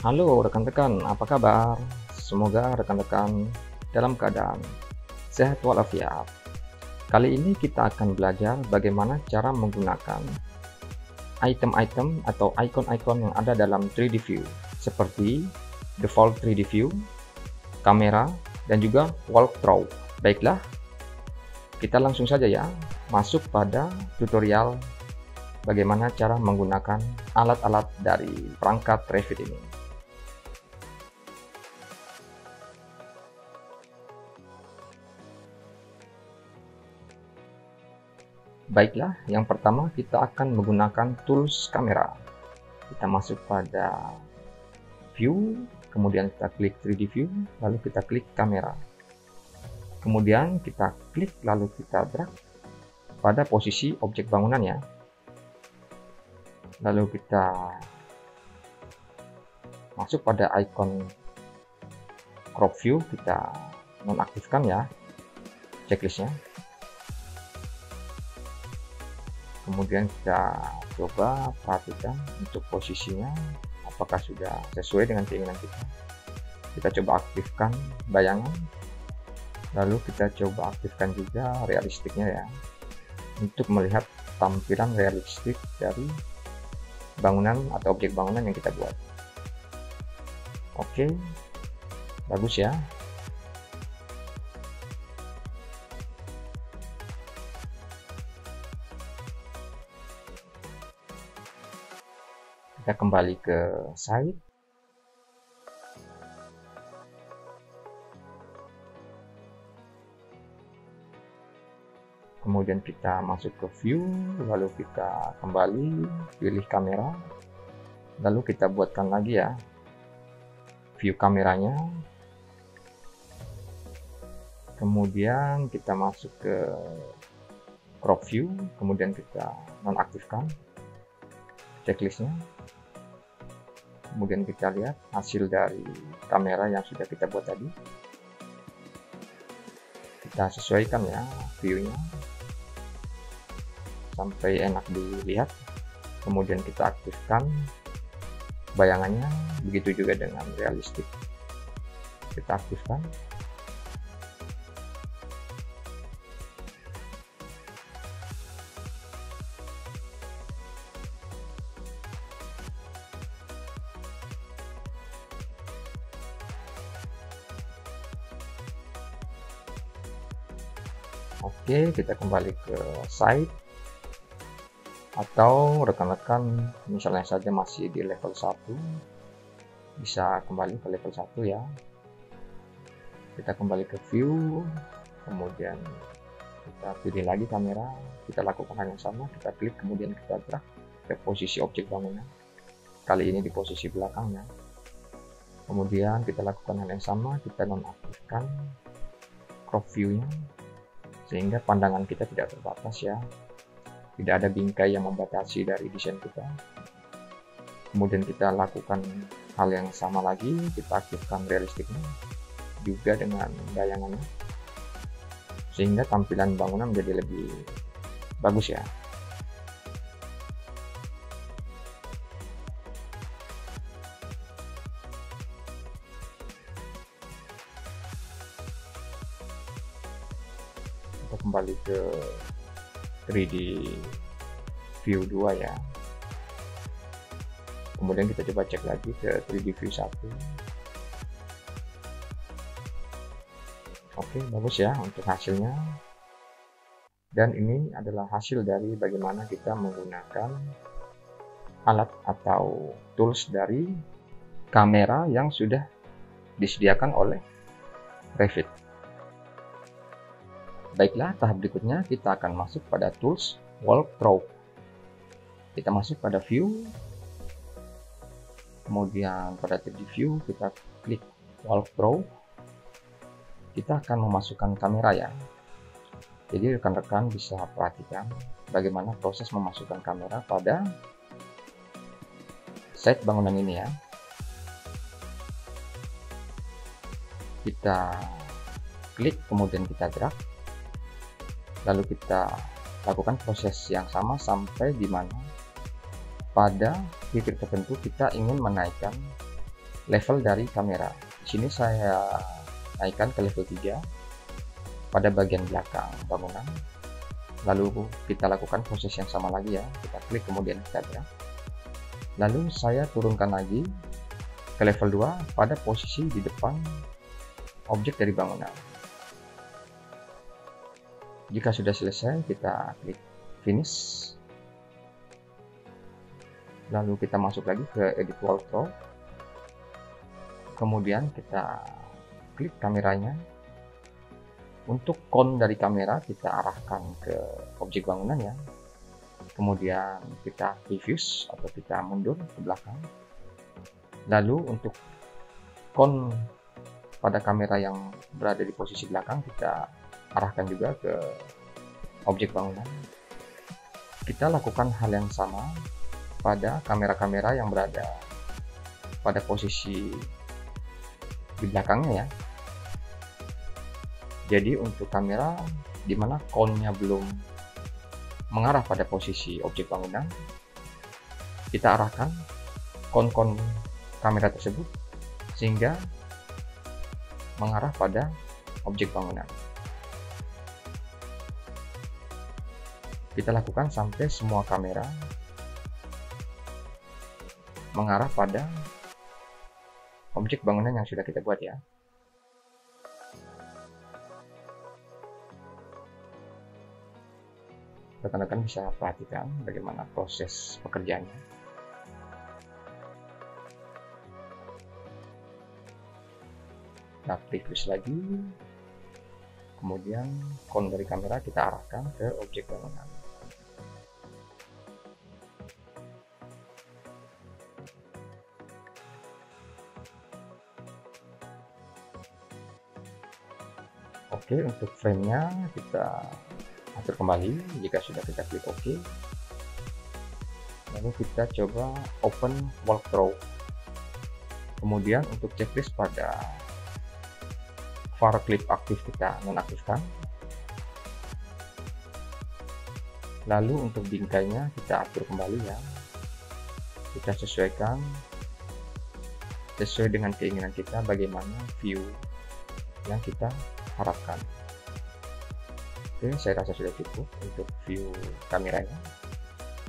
Halo rekan-rekan, apa kabar? Semoga rekan-rekan dalam keadaan sehat walafiat. Kali ini kita akan belajar bagaimana cara menggunakan item-item atau icon-icon yang ada dalam 3D View, seperti default 3D View, kamera, dan juga walkthrough. Baiklah, kita langsung saja ya, masuk pada tutorial bagaimana cara menggunakan alat-alat dari perangkat Revit ini. Baiklah, yang pertama kita akan menggunakan tools kamera. Kita masuk pada view, kemudian kita klik 3D view, lalu kita klik kamera. Kemudian kita klik lalu kita drag pada posisi objek bangunan ya. Lalu kita masuk pada icon crop view, kita nonaktifkan ya checklistnya. Kemudian kita coba perhatikan untuk posisinya apakah sudah sesuai dengan keinginan kita. Kita coba aktifkan bayangan, lalu kita coba aktifkan juga realistiknya ya, untuk melihat tampilan realistik dari bangunan atau objek bangunan yang kita buat. Oke, bagus ya. Kita kembali ke site. Kemudian kita masuk ke view, lalu kita kembali pilih kamera, lalu kita buatkan lagi ya view kameranya. Kemudian kita masuk ke crop view, kemudian kita nonaktifkan checklistnya. Kemudian kita lihat hasil dari kamera yang sudah kita buat tadi. Kita sesuaikan ya view-nya sampai enak dilihat. Kemudian kita aktifkan bayangannya, begitu juga dengan realistik. Kita aktifkan. Oke, kita kembali ke site, atau rekan-rekan misalnya saja masih di level 1 bisa kembali ke level 1 ya. Kita kembali ke view, kemudian kita pilih lagi kamera, kita lakukan hal yang sama, kita klik kemudian kita drag ke posisi objek bangunan, kali ini di posisi belakangnya. Kemudian kita lakukan hal yang sama, kita nonaktifkan crop view-nya sehingga pandangan kita tidak terbatas ya, tidak ada bingkai yang membatasi dari desain kita. Kemudian kita lakukan hal yang sama lagi, kita aktifkan realistiknya juga dengan bayangannya sehingga tampilan bangunan menjadi lebih bagus ya. Kita kembali ke 3D view 2 ya. Kemudian kita coba cek lagi ke 3D view 1. Oke, bagus ya untuk hasilnya. Dan ini adalah hasil dari bagaimana kita menggunakan alat atau tools dari kamera yang sudah disediakan oleh Revit. Baiklah, tahap berikutnya kita akan masuk pada tools walkthrough. Kita masuk pada view, kemudian pada 3D view kita klik walkthrough. Kita akan memasukkan kamera ya. Jadi rekan-rekan bisa perhatikan bagaimana proses memasukkan kamera pada site bangunan ini ya. Kita klik kemudian kita drag, lalu kita lakukan proses yang sama sampai di mana pada titik tertentu kita ingin menaikkan level dari kamera. Di sini saya naikkan ke level 3 pada bagian belakang bangunan. Lalu kita lakukan proses yang sama lagi ya. Kita klik kemudian tab ya. Lalu saya turunkan lagi ke level 2 pada posisi di depan objek dari bangunan. Jika sudah selesai, kita klik finish. Lalu kita masuk lagi ke edit wall throw. Kemudian kita klik kameranya. Untuk kon dari kamera kita arahkan ke objek bangunan ya. Kemudian kita diffuse atau kita mundur ke belakang. Lalu untuk kon pada kamera yang berada di posisi belakang kita arahkan juga ke objek bangunan. Kita lakukan hal yang sama pada kamera-kamera yang berada pada posisi di belakangnya ya. Jadi untuk kamera di mana konnya belum mengarah pada posisi objek bangunan, kita arahkan kon-kon kamera tersebut sehingga mengarah pada objek bangunan. Kita lakukan sampai semua kamera mengarah pada objek bangunan yang sudah kita buat ya. Rekan-rekan bisa perhatikan bagaimana proses pekerjaannya. Kita preview lagi, kemudian kon dari kamera kita arahkan ke objek bangunan. Oke, untuk frame-nya kita atur kembali. Jika sudah kita klik OK, lalu kita coba open walkthrough. Kemudian untuk checklist pada far clip aktif kita nonaktifkan. Lalu untuk bingkainya kita atur kembali ya. Kita sesuaikan sesuai dengan keinginan kita bagaimana view yang kita harapkan. Oke, saya rasa sudah cukup untuk view kameranya.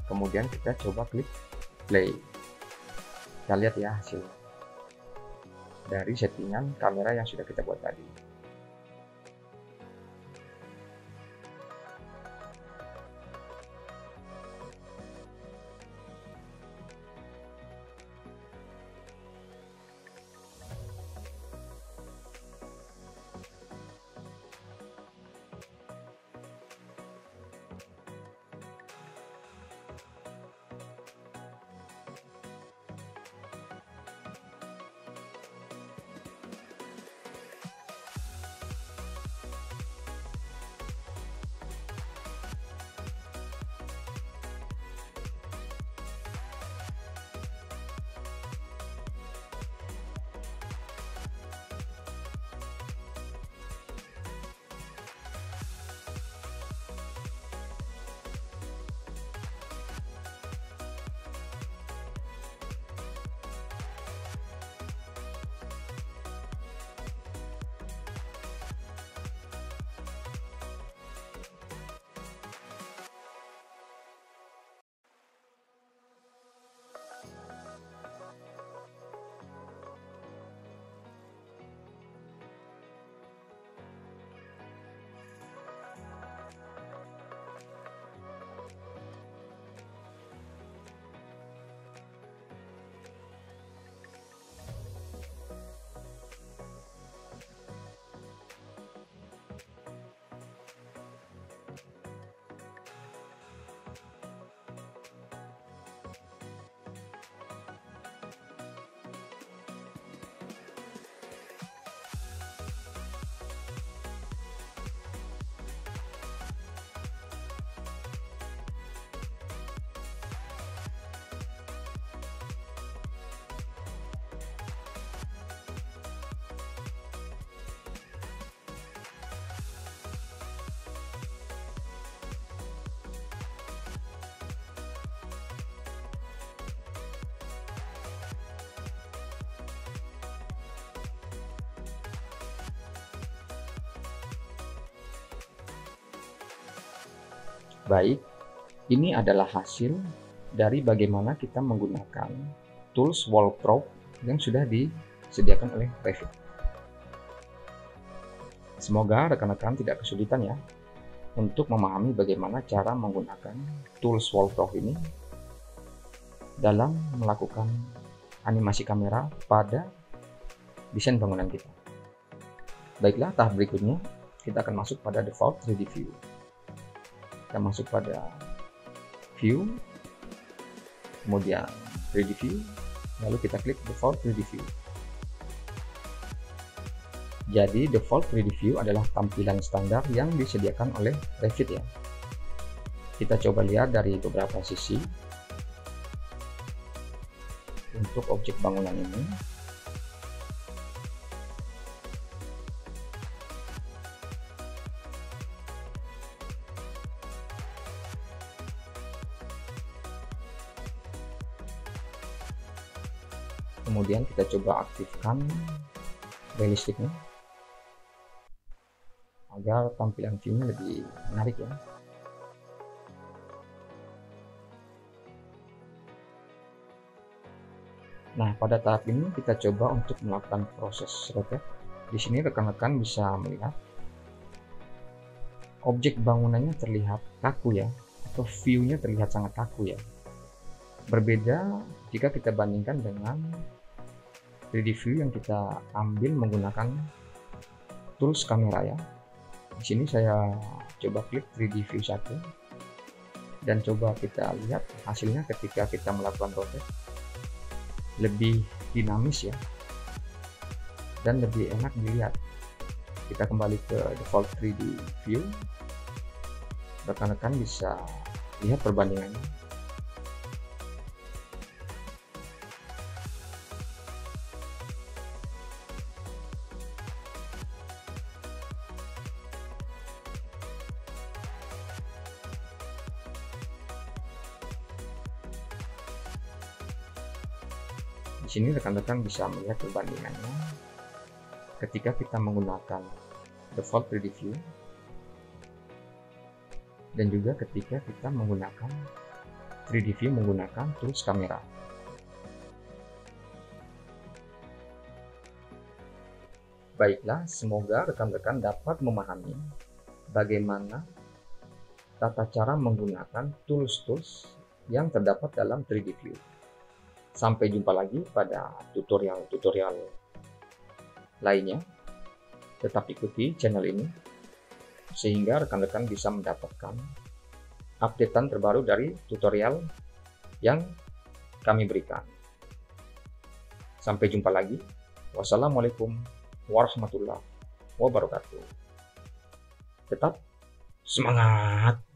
Kemudian kita coba klik play. Kita lihat ya hasil dari settingan kamera yang sudah kita buat tadi. Baik, ini adalah hasil dari bagaimana kita menggunakan tools wall probe yang sudah disediakan oleh Revit. Semoga rekan-rekan tidak kesulitan ya untuk memahami bagaimana cara menggunakan tools wall probe ini dalam melakukan animasi kamera pada desain bangunan kita. Baiklah, tahap berikutnya kita akan masuk pada default 3D view. Kita masuk pada view, kemudian 3D view, lalu kita klik default 3D view. Jadi default 3D view adalah tampilan standar yang disediakan oleh Revit ya. Kita coba lihat dari beberapa sisi untuk objek bangunan ini. Kemudian kita coba aktifkan realistiknya agar tampilan view-nya lebih menarik ya. Nah, pada tahap ini kita coba untuk melakukan proses rotate. Di sini rekan-rekan bisa melihat objek bangunannya terlihat kaku ya, atau view-nya terlihat sangat kaku ya. Berbeda jika kita bandingkan dengan 3D view yang kita ambil menggunakan tools kamera ya. Di sini saya coba klik 3D view 1 dan coba kita lihat hasilnya ketika kita melakukan rotate. Lebih dinamis ya, dan lebih enak dilihat. Kita kembali ke default 3D view, rekan-rekan bisa lihat perbandingannya. Di sini rekan-rekan bisa melihat perbandingannya ketika kita menggunakan default 3D view dan juga ketika kita menggunakan 3D view menggunakan tools kamera. Baiklah, semoga rekan-rekan dapat memahami bagaimana tata cara menggunakan tools-tools yang terdapat dalam 3D view. Sampai jumpa lagi pada tutorial-tutorial lainnya. Tetap ikuti channel ini sehingga rekan-rekan bisa mendapatkan updatean terbaru dari tutorial yang kami berikan. Sampai jumpa lagi. Wassalamualaikum warahmatullahi wabarakatuh. Tetap semangat!